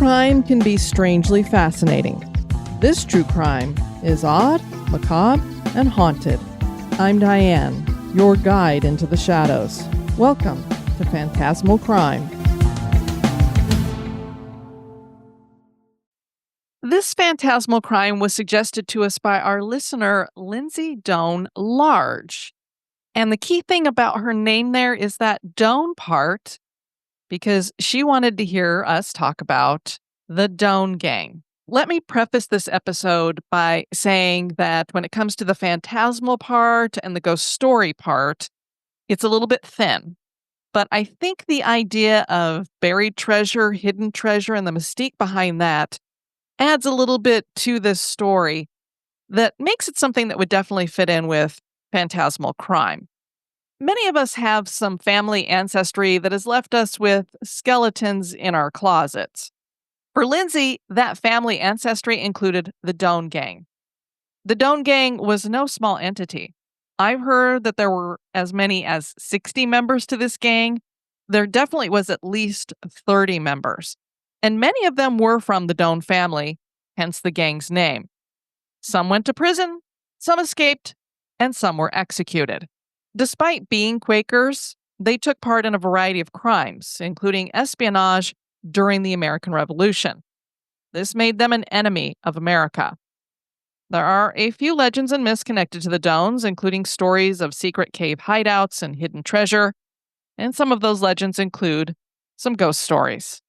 crime can be strangely fascinating. This true crime is odd, macabre, and haunted. I'm Diane, your guide into the shadows. Welcome to Phantasmal Crime. This phantasmal crime was suggested to us by our listener, Lindsay Doan Large. And the key thing about her name there is that Doan part, because she wanted to hear us talk about the Doan Gang. Let me preface this episode by saying that when it comes to the phantasmal part and the ghost story part, it's a little bit thin. But I think the idea of buried treasure, hidden treasure, and the mystique behind that adds a little bit to this story that makes it something that would definitely fit in with phantasmal crime. Many of us have some family ancestry that has left us with skeletons in our closets. For Lindsay, that family ancestry included the Doan Gang. The Doan Gang was no small entity. I've heard that there were as many as 60 members to this gang. There definitely was at least 30 members. And many of them were from the Doan family, hence the gang's name. Some went to prison, some escaped, and some were executed. Despite being Quakers, they took part in a variety of crimes, including espionage during the American Revolution. This made them an enemy of America. There are a few legends and myths connected to the Doans, including stories of secret cave hideouts and hidden treasure, and some of those legends include some ghost stories.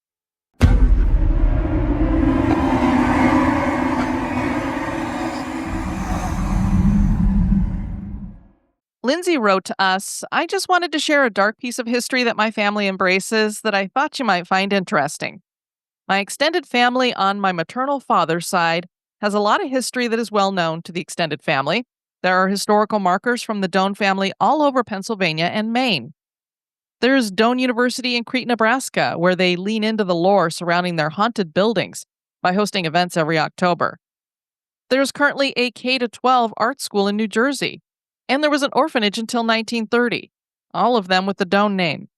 Lindsay wrote to us, "I just wanted to share a dark piece of history that my family embraces that I thought you might find interesting. My extended family on my maternal father's side has a lot of history that is well known to the extended family. There are historical markers from the Doan family all over Pennsylvania and Maine. There's Doan University in Crete, Nebraska, where they lean into the lore surrounding their haunted buildings by hosting events every October. There's currently a K-12 art school in New Jersey. And there was an orphanage until 1930, all of them with the Doan name.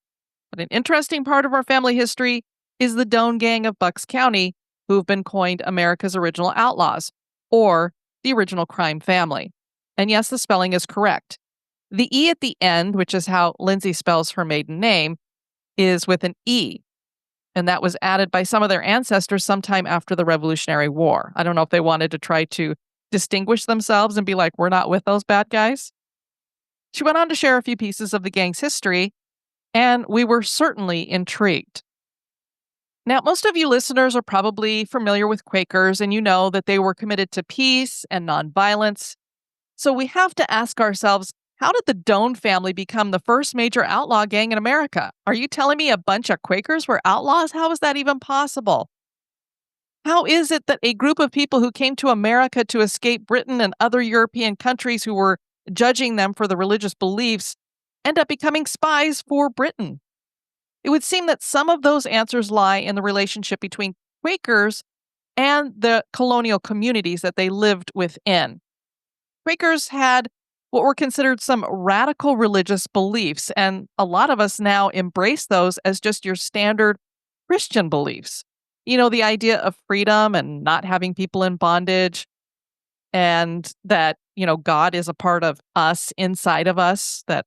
But an interesting part of our family history is the Doan Gang of Bucks County, who have been coined America's original outlaws, or the original crime family. And yes, the spelling is correct. The E at the end, which is how Lindsay spells her maiden name, is with an E. And that was added by some of their ancestors sometime after the Revolutionary War. I don't know if they wanted to try to distinguish themselves and be like, we're not with those bad guys. She went on to share a few pieces of the gang's history, and we were certainly intrigued. Now, most of you listeners are probably familiar with Quakers, and you know that they were committed to peace and nonviolence. So we have to ask ourselves, how did the Doan family become the first major outlaw gang in America? Are you telling me a bunch of Quakers were outlaws? How is that even possible? How is it that a group of people who came to America to escape Britain and other European countries who were judging them for the religious beliefs end up becoming spies for Britain? It would seem that some of those answers lie in the relationship between Quakers and the colonial communities that they lived within. Quakers had what were considered some radical religious beliefs, and a lot of us now embrace those as just your standard Christian beliefs. You know, the idea of freedom and not having people in bondage, and that, God is a part of us, inside of us, that,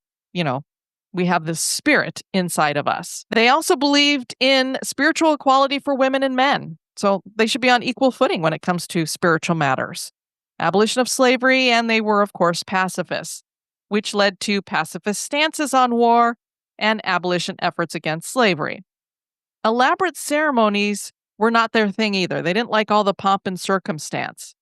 we have this spirit inside of us. They also believed in spiritual equality for women and men. So they should be on equal footing when it comes to spiritual matters. Abolition of slavery, and they were, of course, pacifists, which led to pacifist stances on war and abolition efforts against slavery. Elaborate ceremonies were not their thing either. They didn't like all the pomp and circumstance.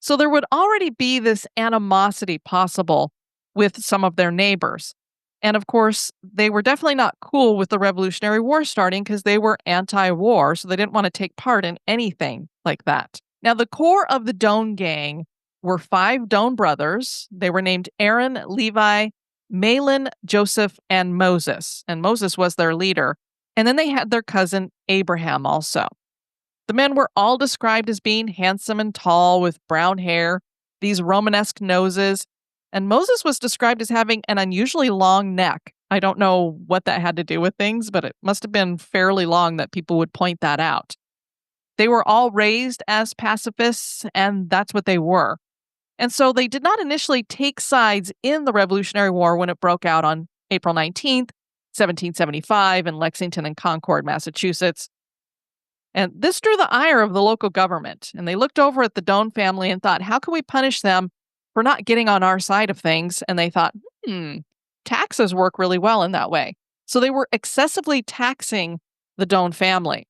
So there would already be this animosity possible with some of their neighbors. And of course, they were definitely not cool with the Revolutionary War starting because they were anti-war, so they didn't want to take part in anything like that. Now, the core of the Doan Gang were 5 Doan brothers. They were named Aaron, Levi, Malin, Joseph, and Moses. And Moses was their leader. And then they had their cousin Abraham also. The men were all described as being handsome and tall with brown hair, these Romanesque noses, and Moses was described as having an unusually long neck. I don't know what that had to do with things, but it must have been fairly long that people would point that out. They were all raised as pacifists, and that's what they were. And so they did not initially take sides in the Revolutionary War when it broke out on April 19th, 1775, in Lexington and Concord, Massachusetts. And this drew the ire of the local government. And they looked over at the Doan family and thought, how can we punish them for not getting on our side of things? And they thought, taxes work really well in that way. So they were excessively taxing the Doan family.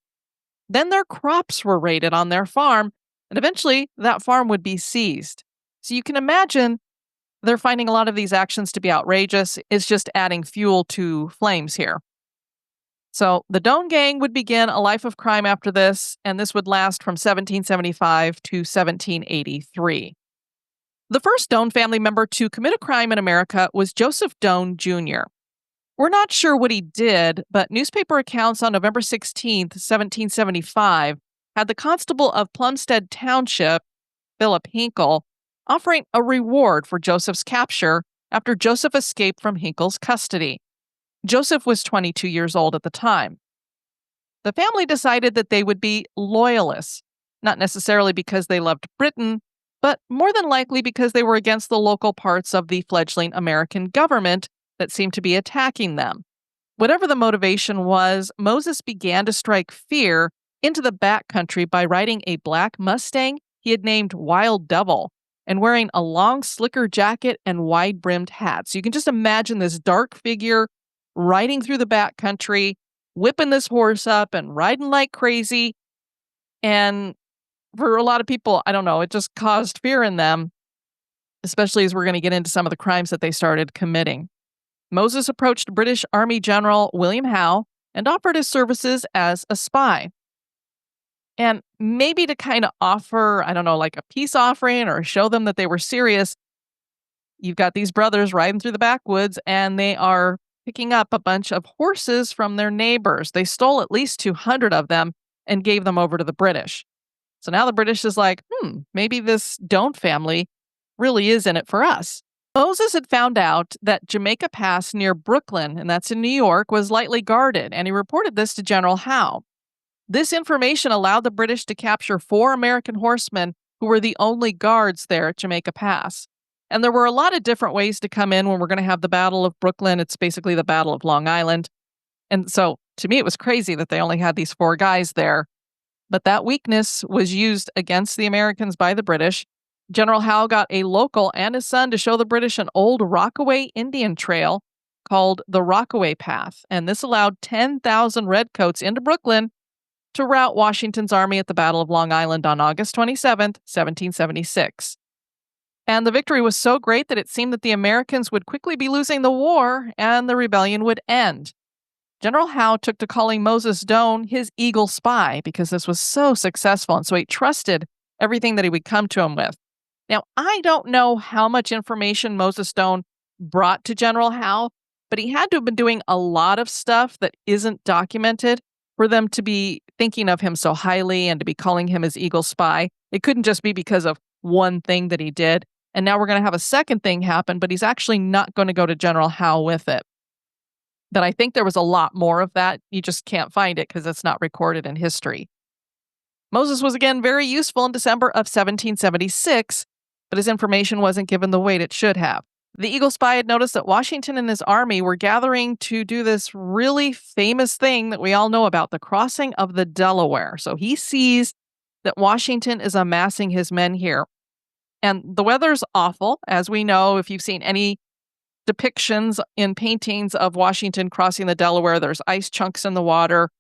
Then their crops were raided on their farm, and eventually that farm would be seized. So you can imagine they're finding a lot of these actions to be outrageous. It's just adding fuel to flames here. So the Doan Gang would begin a life of crime after this, and this would last from 1775 to 1783. The first Doan family member to commit a crime in America was Joseph Doan Jr. We're not sure what he did, but newspaper accounts on November 16th, 1775, had the constable of Plumstead Township, Philip Hinkle, offering a reward for Joseph's capture after Joseph escaped from Hinkle's custody. Joseph was 22 years old at the time. The family decided that they would be loyalists, not necessarily because they loved Britain, but more than likely because they were against the local parts of the fledgling American government that seemed to be attacking them. Whatever the motivation was, Moses began to strike fear into the backcountry by riding a black Mustang he had named Wild Devil and wearing a long slicker jacket and wide-brimmed hat. So you can just imagine this dark figure riding through the backcountry, whipping this horse up and riding like crazy. And for a lot of people, I don't know, it just caused fear in them, especially as we're going to get into some of the crimes that they started committing. Moses approached British Army General William Howe and offered his services as a spy. And maybe to kind of offer, I don't know, like a peace offering or show them that they were serious, you've got these brothers riding through the backwoods and they are picking up a bunch of horses from their neighbors. They stole at least 200 of them and gave them over to the British. So now the British is like, maybe this Doan family really is in it for us. Moses had found out that Jamaica Pass near Brooklyn, and that's in New York, was lightly guarded, and he reported this to General Howe. This information allowed the British to capture 4 American horsemen who were the only guards there at Jamaica Pass. And there were a lot of different ways to come in when we're going to have the Battle of Brooklyn. It's basically the Battle of Long Island. And so to me, it was crazy that they only had these 4 guys there. But that weakness was used against the Americans by the British. General Howe got a local and his son to show the British an old Rockaway Indian trail called the Rockaway Path. And this allowed 10,000 redcoats into Brooklyn to rout Washington's army at the Battle of Long Island on August 27th, 1776. And the victory was so great that it seemed that the Americans would quickly be losing the war and the rebellion would end. General Howe took to calling Moses Doan his eagle spy because this was so successful, and so he trusted everything that he would come to him with. Now, I don't know how much information Moses Doan brought to General Howe, but he had to have been doing a lot of stuff that isn't documented for them to be thinking of him so highly and to be calling him his eagle spy. It couldn't just be because of one thing that he did. And now we're going to have a second thing happen, but he's actually not going to go to General Howe with it. But I think there was a lot more of that. You just can't find it because it's not recorded in history. Moses was again very useful in December of 1776, but his information wasn't given the weight it should have. The Eagle Spy had noticed that Washington and his army were gathering to do this really famous thing that we all know about, the crossing of the Delaware. So he sees that Washington is amassing his men here. And the weather's awful, as we know. If you've seen any depictions in paintings of Washington crossing the Delaware, there's ice chunks in the water.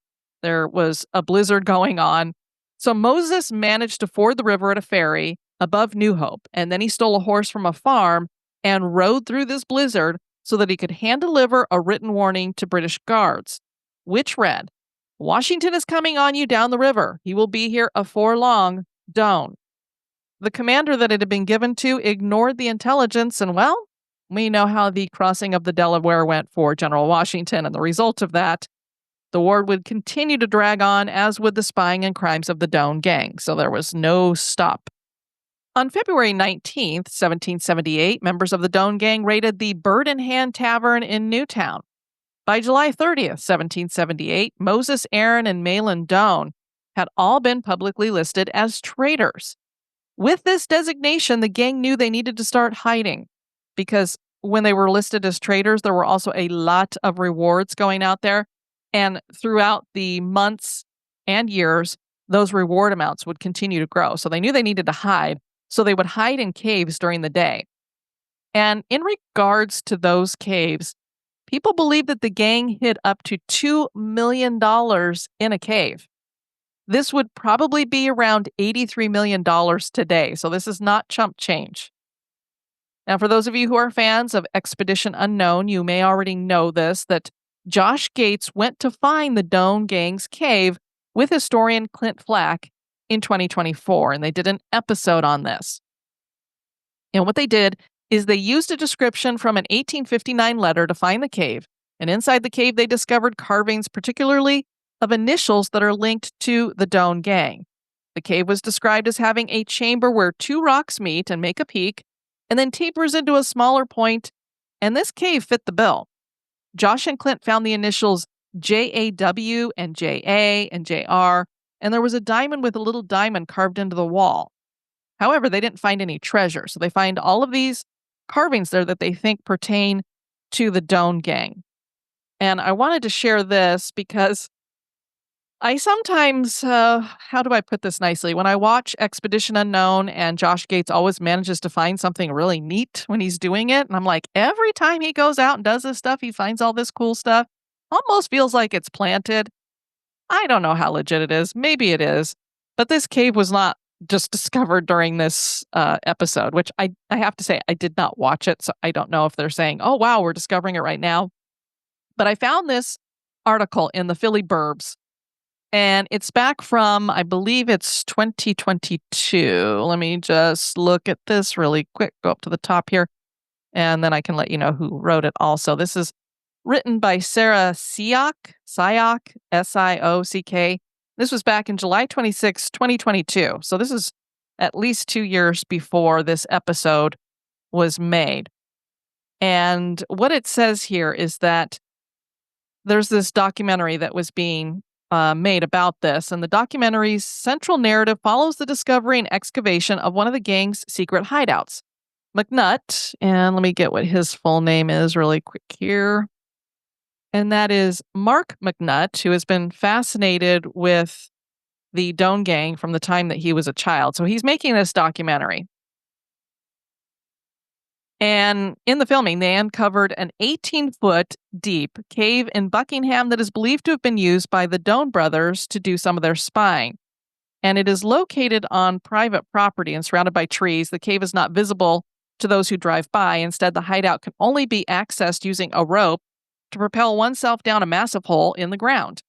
There was a blizzard going on. So Moses managed to ford the river at a ferry above New Hope, and then he stole a horse from a farm and rode through this blizzard so that he could hand-deliver a written warning to British guards, which read, "Washington is coming on you down the river. He will be here afore long. Doan." The commander that it had been given to ignored the intelligence, and well, we know how the crossing of the Delaware went for General Washington, and the result of that, the war would continue to drag on, as would the spying and crimes of the Doan Gang, so there was no stop. On February 19th, 1778, members of the Doan Gang raided the Bird in Hand Tavern in Newtown. By July 30th, 1778, Moses, Aaron, and Malin Doan had all been publicly listed as traitors. With this designation, the gang knew they needed to start hiding because when they were listed as traitors, there were also a lot of rewards going out there. And throughout the months and years, those reward amounts would continue to grow. So they knew they needed to hide. So they would hide in caves during the day. And in regards to those caves, people believe that the gang hid up to $2 million in a cave. This would probably be around $83 million today. So this is not chump change. Now, for those of you who are fans of Expedition Unknown, you may already know this, that Josh Gates went to find the Doan Gang's cave with historian Clint Flack in 2024, and they did an episode on this. And what they did is they used a description from an 1859 letter to find the cave, and inside the cave they discovered carvings, particularly of initials that are linked to the Doan Gang. The cave was described as having a chamber where two rocks meet and make a peak, and then tapers into a smaller point, and this cave fit the bill. Josh and Clint found the initials JAW and JA and JR, and there was a diamond with a little diamond carved into the wall. However, they didn't find any treasure, so they find all of these carvings there that they think pertain to the Doan Gang. And I wanted to share this because I sometimes, how do I put this nicely? When I watch Expedition Unknown and Josh Gates always manages to find something really neat when he's doing it. And I'm like, every time he goes out and does this stuff, he finds all this cool stuff. Almost feels like it's planted. I don't know how legit it is. Maybe it is. But this cave was not just discovered during this episode, which I have to say, I did not watch it. So I don't know if they're saying, oh, wow, we're discovering it right now. But I found this article in the Philly Burbs. And it's back from, I believe it's 2022. Let me just look at this really quick. Go up to the top here, and then I can let you know who wrote it also. This is written by Sarah Siock, S-I-O-C-K. This was back in July 26, 2022. So this is at least 2 years before this episode was made. And what it says here is that there's this documentary that was being made about this, and the documentary's central narrative follows the discovery and excavation of one of the gang's secret hideouts. McNutt, and let me get what his full name is really quick here, and that is Mark McNutt, who has been fascinated with the Doan Gang from the time that he was a child. So he's making this documentary. And in the filming, they uncovered an 18-foot deep cave in Buckingham that is believed to have been used by the Doan brothers to do some of their spying. And it is located on private property and surrounded by trees. The cave is not visible to those who drive by. Instead, the hideout can only be accessed using a rope to propel oneself down a massive hole in the ground.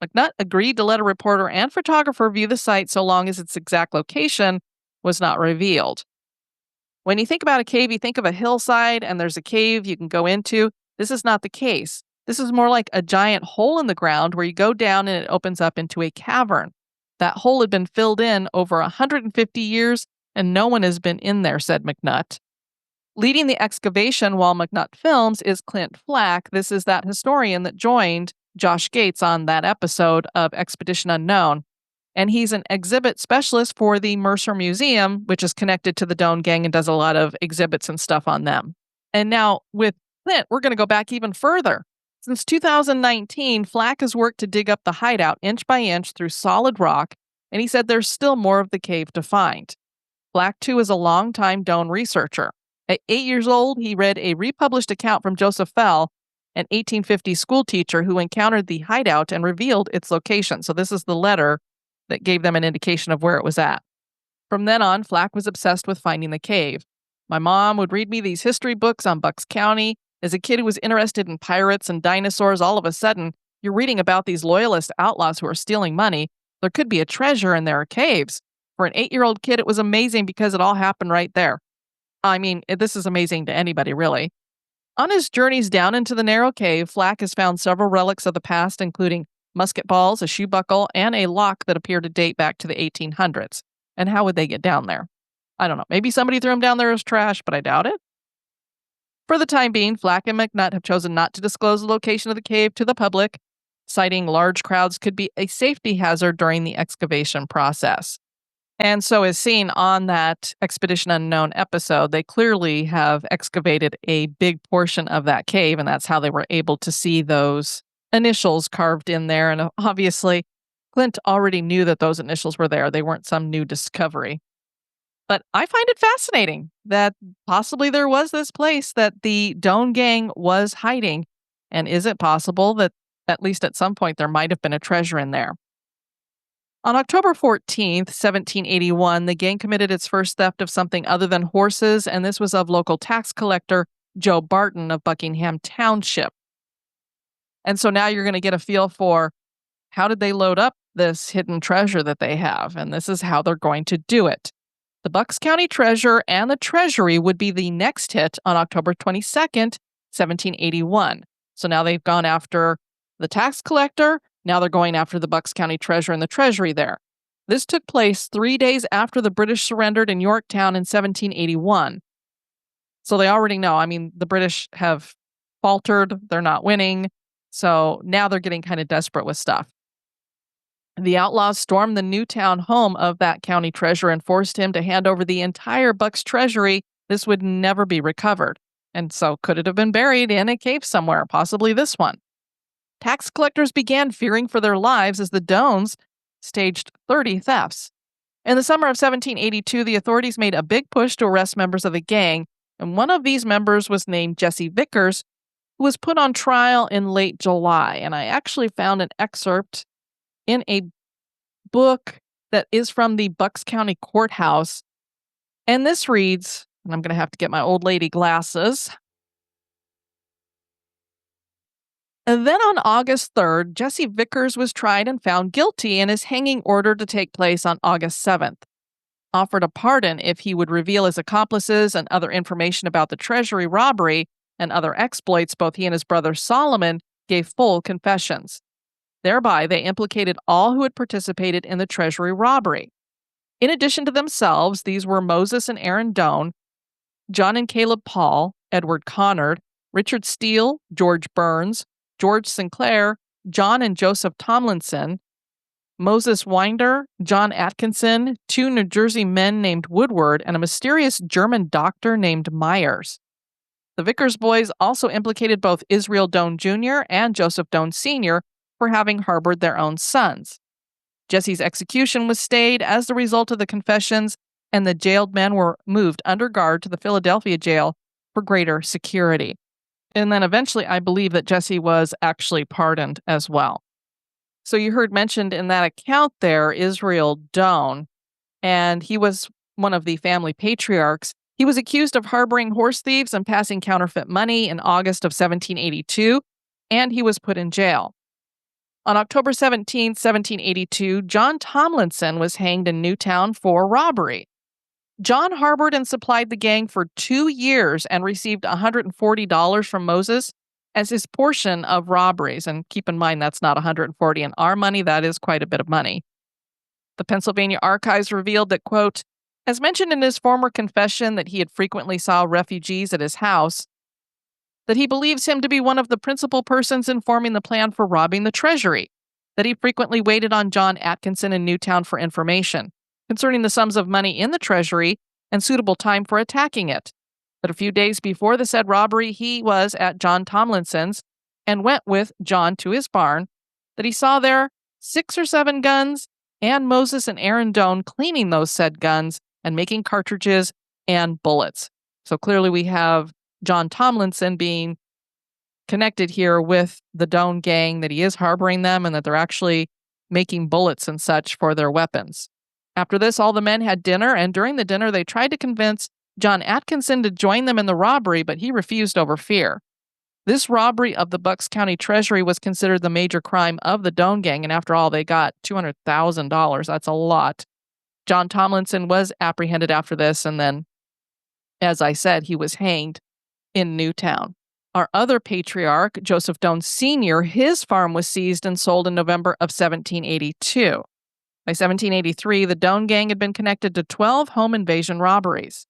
McNutt agreed to let a reporter and photographer view the site so long as its exact location was not revealed. When you think about a cave, you think of a hillside and there's a cave you can go into. This is not the case. This is more like a giant hole in the ground where you go down and it opens up into a cavern. That hole had been filled in over 150 years and no one has been in there, said McNutt. Leading the excavation while McNutt films is Clint Flack. This is that historian that joined Josh Gates on that episode of Expedition Unknown. And he's an exhibit specialist for the Mercer Museum, which is connected to the Doan Gang and does a lot of exhibits and stuff on them. And now with Clint, we're going to go back even further. Since 2019, Flack has worked to dig up the hideout inch by inch through solid rock, and he said there's still more of the cave to find. Flack, too, is a longtime Doan researcher. At 8 years old, he read a republished account from Joseph Fell, an 1850 school teacher who encountered the hideout and revealed its location. So this is the letter that gave them an indication of where it was at. From then on, Flack was obsessed with finding the cave. My mom would read me these history books on Bucks County. As a kid who was interested in pirates and dinosaurs, all of a sudden, you're reading about these loyalist outlaws who are stealing money. There could be a treasure in their caves. For an 8-year-old kid, it was amazing because it all happened right there. I mean, this is amazing to anybody, really. On his journeys down into the narrow cave, Flack has found several relics of the past, including musket balls, a shoe buckle, and a lock that appear to date back to the 1800s. And how would they get down there? I don't know. Maybe somebody threw them down there as trash, but I doubt it. For the time being, Flack and McNutt have chosen not to disclose the location of the cave to the public. citing large crowds could be a safety hazard during the excavation process. And so, as seen on that Expedition Unknown episode, they clearly have excavated a big portion of that cave, and that's how they were able to see those initials carved in there. And obviously, Clint already knew that those initials were there, they weren't some new discovery. But I find it fascinating that possibly there was this place that the Doan Gang was hiding. And is it possible that at least at some point there might have been a treasure in there? On October 14th, 1781, the gang committed its first theft of something other than horses, and this was of local tax collector Joe Barton of Buckingham Township. And so now you're going to get a feel for how did they load up this hidden treasure that they have, and this is how they're going to do it. The Bucks County Treasure and the Treasury would be the next hit on October 22nd, 1781. So now they've gone after the tax collector. Now they're going after the Bucks County Treasure and the Treasury there. This took place 3 days after the British surrendered in Yorktown in 1781. So they already know. I mean, the British have faltered. They're not winning. So now they're getting kind of desperate with stuff. The Outlaws stormed the Newtown home of that county treasurer and forced him to hand over the entire Bucks treasury. This would never be recovered. And so could it have been buried in a cave somewhere, possibly this one? Tax collectors began fearing for their lives as the Doans staged 30 thefts. In the summer of 1782, the authorities made a big push to arrest members of the gang, and one of these members was named Jesse Vickers, who was put on trial in late July. And I actually found an excerpt in a book that is from the Bucks County Courthouse. And this reads, and I'm going to have to get my old lady glasses. And then on August 3rd, Jesse Vickers was tried and found guilty, and his hanging order to take place on August 7th. Offered a pardon if he would reveal his accomplices and other information about the treasury robbery and other exploits, both he and his brother Solomon gave full confessions. Thereby, they implicated all who had participated in the treasury robbery. In addition to themselves, these were Moses and Aaron Doan, John and Caleb Paul, Edward Connard, Richard Steele, George Burns, George Sinclair, John and Joseph Tomlinson, Moses Winder, John Atkinson, 2 New Jersey men named Woodward, and a mysterious German doctor named Myers. The Vickers boys also implicated both Israel Doan Jr. and Joseph Doan Sr., for having harbored their own sons. Jesse's execution was stayed as the result of the confessions, and the jailed men were moved under guard to the Philadelphia jail for greater security. And then eventually, I believe that Jesse was actually pardoned as well. So you heard mentioned in that account there, Israel Doan, and he was one of the family patriarchs. He was accused of harboring horse thieves and passing counterfeit money in August of 1782, and he was put in jail. On October 17, 1782, John Tomlinson was hanged in Newtown for robbery. John harbored and supplied the gang for 2 years and received $140 from Moses as his portion of robberies. And keep in mind, that's not $140 in our money. That is quite a bit of money. The Pennsylvania Archives revealed that, quote, as mentioned in his former confession that he had frequently saw refugees at his house, that he believes him to be one of the principal persons in forming the plan for robbing the treasury, that he frequently waited on John Atkinson in Newtown for information concerning the sums of money in the treasury and suitable time for attacking it. But a few days before the said robbery, he was at John Tomlinson's and went with John to his barn, that he saw there 6 or 7 guns and Moses and Aaron Doan cleaning those said guns and making cartridges and bullets. So clearly we have John Tomlinson being connected here with the Doan Gang, that he is harboring them and that they're actually making bullets and such for their weapons. After this, all the men had dinner, and during the dinner, they tried to convince John Atkinson to join them in the robbery, but he refused over fear. This robbery of the Bucks County Treasury was considered the major crime of the Doan Gang, and after all, they got $200,000. That's a lot. John Tomlinson was apprehended after this, and then, as I said, he was hanged in Newtown. Our other patriarch, Joseph Doan Sr., his farm was seized and sold in November of 1782. By 1783, the Doan Gang had been connected to 12 home invasion robberies.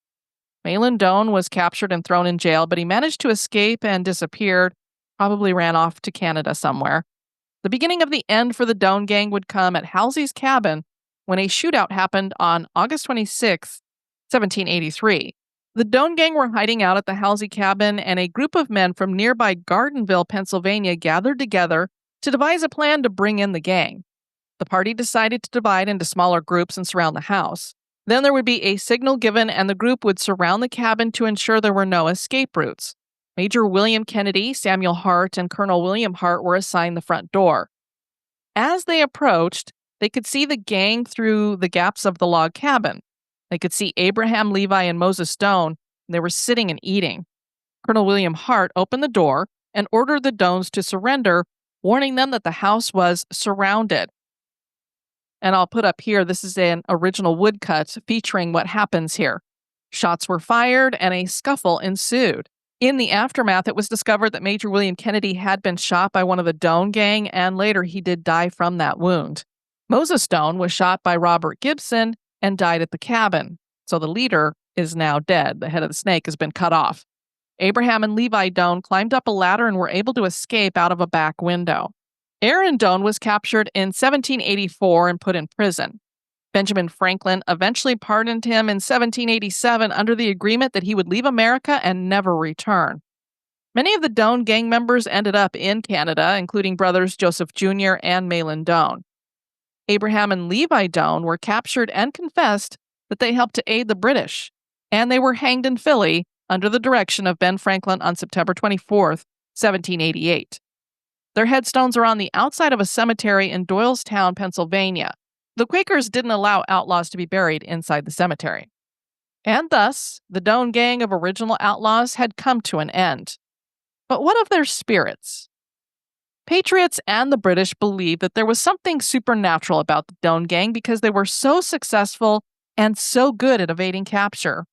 Malin Doan was captured and thrown in jail, but he managed to escape and disappeared, probably ran off to Canada somewhere. The beginning of the end for the Doan Gang would come at Halsey's cabin when a shootout happened on August 26, 1783. The Doan Gang were hiding out at the Halsey cabin, and a group of men from nearby Gardenville, Pennsylvania gathered together to devise a plan to bring in the gang. The party decided to divide into smaller groups and surround the house. Then there would be a signal given, and the group would surround the cabin to ensure there were no escape routes. Major William Kennedy, Samuel Hart, and Colonel William Hart were assigned the front door. As they approached, they could see the gang through the gaps of the log cabin. They could see Abraham, Levi, and Moses Doan. They were sitting and eating. Colonel William Hart opened the door and ordered the Doans to surrender, warning them that the house was surrounded. And I'll put up here, this is an original woodcut featuring what happens here. Shots were fired and a scuffle ensued. In the aftermath, it was discovered that Major William Kennedy had been shot by one of the Doan Gang, and later he did die from that wound. Moses Doan was shot by Robert Gibson and died at the cabin. So the leader is now dead. The head of the snake has been cut off. Abraham and Levi Doan climbed up a ladder and were able to escape out of a back window. Aaron Doan was captured in 1784 and put in prison. Benjamin Franklin eventually pardoned him in 1787 under the agreement that he would leave America and never return. Many of the Doan Gang members ended up in Canada, including brothers Joseph Jr. and Malin Doan. Abraham and Levi Doan were captured and confessed that they helped to aid the British, and they were hanged in Philly under the direction of Ben Franklin on September 24, 1788. Their headstones are on the outside of a cemetery in Doylestown, Pennsylvania. The Quakers didn't allow outlaws to be buried inside the cemetery. And thus, the Doan Gang of original outlaws had come to an end. But what of their spirits? Patriots and the British believed that there was something supernatural about the Doan Gang because they were so successful and so good at evading capture.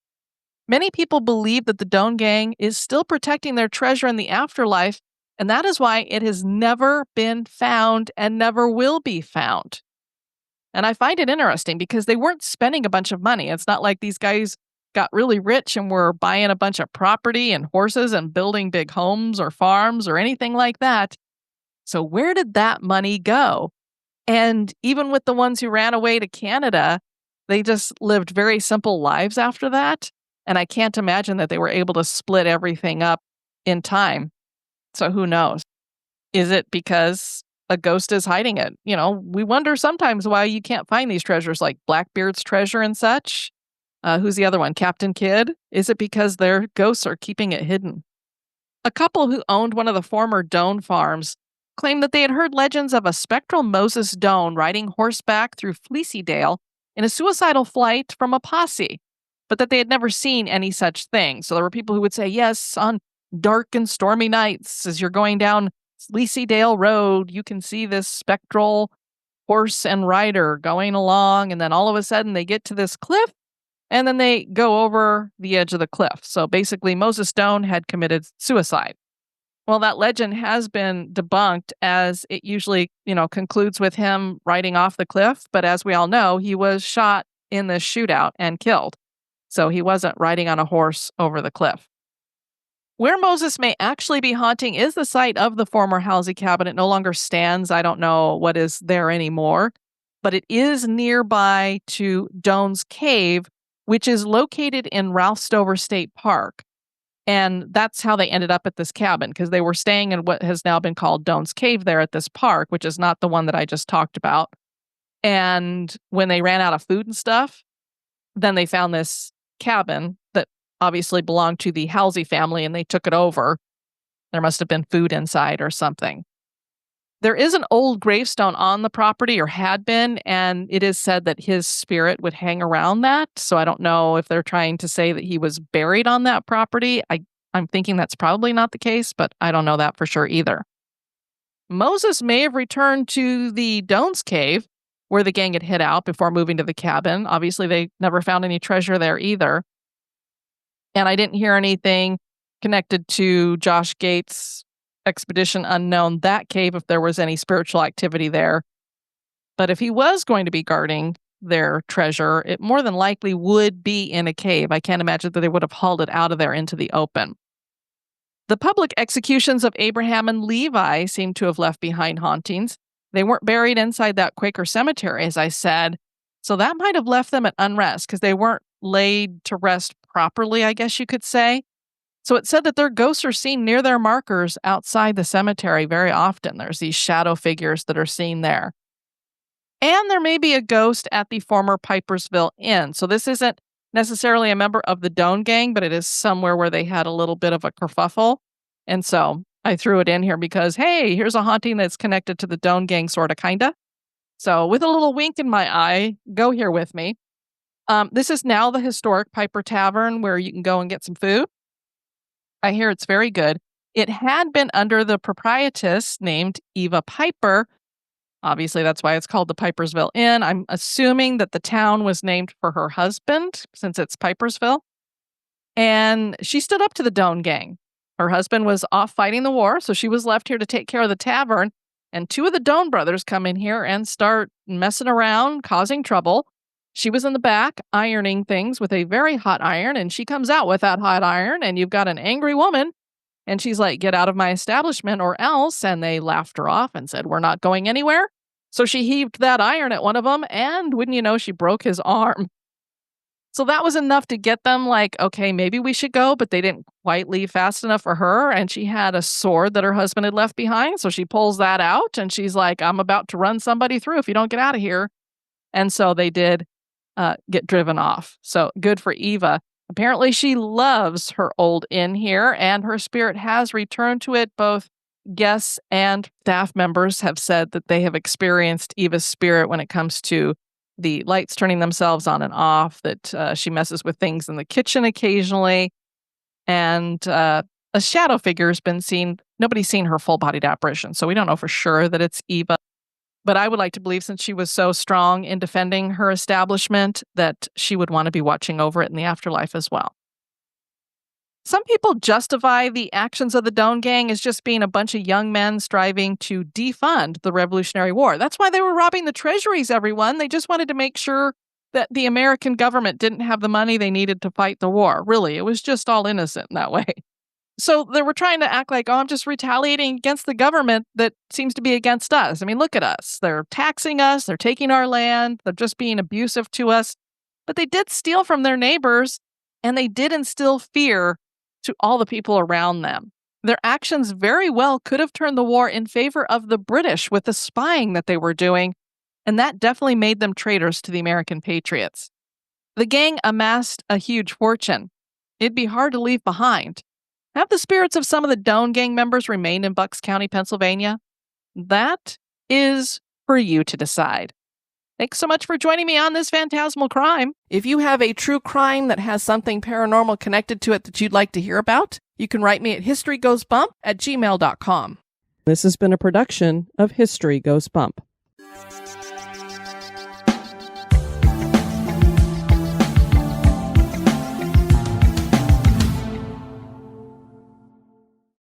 Many people believe that the Doan Gang is still protecting their treasure in the afterlife, and that is why it has never been found and never will be found. And I find it interesting because they weren't spending a bunch of money. It's not like these guys got really rich and were buying a bunch of property and horses and building big homes or farms or anything like that. So where did that money go? And even with the ones who ran away to Canada, they just lived very simple lives after that. And I can't imagine that they were able to split everything up in time. So who knows? Is it because a ghost is hiding it? You know, we wonder sometimes why you can't find these treasures like Blackbeard's treasure and such. Who's the other one? Captain Kidd? Is it because their ghosts are keeping it hidden? A couple who owned one of the former Doan farms claimed that they had heard legends of a spectral Moses Doan riding horseback through Fleecy-Dale in a suicidal flight from a posse, but that they had never seen any such thing. So there were people who would say, yes, on dark and stormy nights, as you're going down Fleecy-Dale Road, you can see this spectral horse and rider going along, and then all of a sudden they get to this cliff, and then they go over the edge of the cliff. So basically, Moses Doan had committed suicide. Well, that legend has been debunked, as it usually, concludes with him riding off the cliff. But as we all know, he was shot in this shootout and killed. So he wasn't riding on a horse over the cliff. Where Moses may actually be haunting is the site of the former Halsey cabin. It no longer stands. I don't know what is there anymore, but it is nearby to Doan's Cave, which is located in Ralph Stover State Park. And that's how they ended up at this cabin, because they were staying in what has now been called Doan's Cave there at this park, which is not the one that I just talked about. And when they ran out of food and stuff, then they found this cabin that obviously belonged to the Halsey family, and they took it over. There must have been food inside or something. There is an old gravestone on the property, or had been, and it is said that his spirit would hang around that. So I don't know if they're trying to say that he was buried on that property. I'm thinking that's probably not the case, but I don't know that for sure either. Moses may have returned to the Doan's Cave, where the gang had hid out before moving to the cabin. Obviously, they never found any treasure there either. And I didn't hear anything connected to Josh Gates' Expedition Unknown, that cave, if there was any spiritual activity there. But if he was going to be guarding their treasure, it more than likely would be in a cave. I can't imagine that they would have hauled it out of there into the open. The public executions of Abraham and Levi seem to have left behind hauntings. They weren't buried inside that Quaker cemetery, as I said, so that might have left them at unrest because they weren't laid to rest properly, I guess you could say. So it said that their ghosts are seen near their markers outside the cemetery very often. There's these shadow figures that are seen there. And there may be a ghost at the former Pipersville Inn. So this isn't necessarily a member of the Doan Gang, but it is somewhere where they had a little bit of a kerfuffle. And so I threw it in here because, hey, here's a haunting that's connected to the Doan Gang, sort of, kind of. So with a little wink in my eye, go here with me. This is now the historic Piper Tavern where you can go and get some food. I hear it's very good. It had been under the proprietress named Eva Piper. Obviously, that's why it's called the Pipersville Inn. I'm assuming that the town was named for her husband, since it's Pipersville. And she stood up to the Doan Gang. Her husband was off fighting the war, so she was left here to take care of the tavern. And two of the Doan brothers come in here and start messing around, causing trouble. She was in the back ironing things with a very hot iron, and she comes out with that hot iron, and you've got an angry woman. And she's like, "Get out of my establishment or else." And they laughed her off and said, "We're not going anywhere." So she heaved that iron at one of them, and wouldn't you know, she broke his arm. So that was enough to get them like, okay, maybe we should go, but they didn't quite leave fast enough for her. And she had a sword that her husband had left behind. So she pulls that out and she's like, "I'm about to run somebody through if you don't get out of here." And so they did get driven off. So good for Eva. Apparently she loves her old inn here and her spirit has returned to it. Both guests and staff members have said that they have experienced Eva's spirit when it comes to the lights turning themselves on and off, that she messes with things in the kitchen occasionally. And a shadow figure has been seen. Nobody's seen her full-bodied apparition, so we don't know for sure that it's Eva. But I would like to believe, since she was so strong in defending her establishment, that she would want to be watching over it in the afterlife as well. Some people justify the actions of the Doan Gang as just being a bunch of young men striving to defund the Revolutionary War. That's why they were robbing the treasuries, everyone. They just wanted to make sure that the American government didn't have the money they needed to fight the war. Really, it was just all innocent in that way. So they were trying to act like, "Oh, I'm just retaliating against the government that seems to be against us. I mean, look at us. They're taxing us. They're taking our land. They're just being abusive to us." But they did steal from their neighbors, and they did instill fear to all the people around them. Their actions very well could have turned the war in favor of the British with the spying that they were doing, and that definitely made them traitors to the American patriots. The gang amassed a huge fortune. It'd be hard to leave behind. Have the spirits of some of the Doan Gang members remained in Bucks County, Pennsylvania? That is for you to decide. Thanks so much for joining me on this phantasmal crime. If you have a true crime that has something paranormal connected to it that you'd like to hear about, you can write me at historygoesbump@gmail.com. This has been a production of History Goes Bump.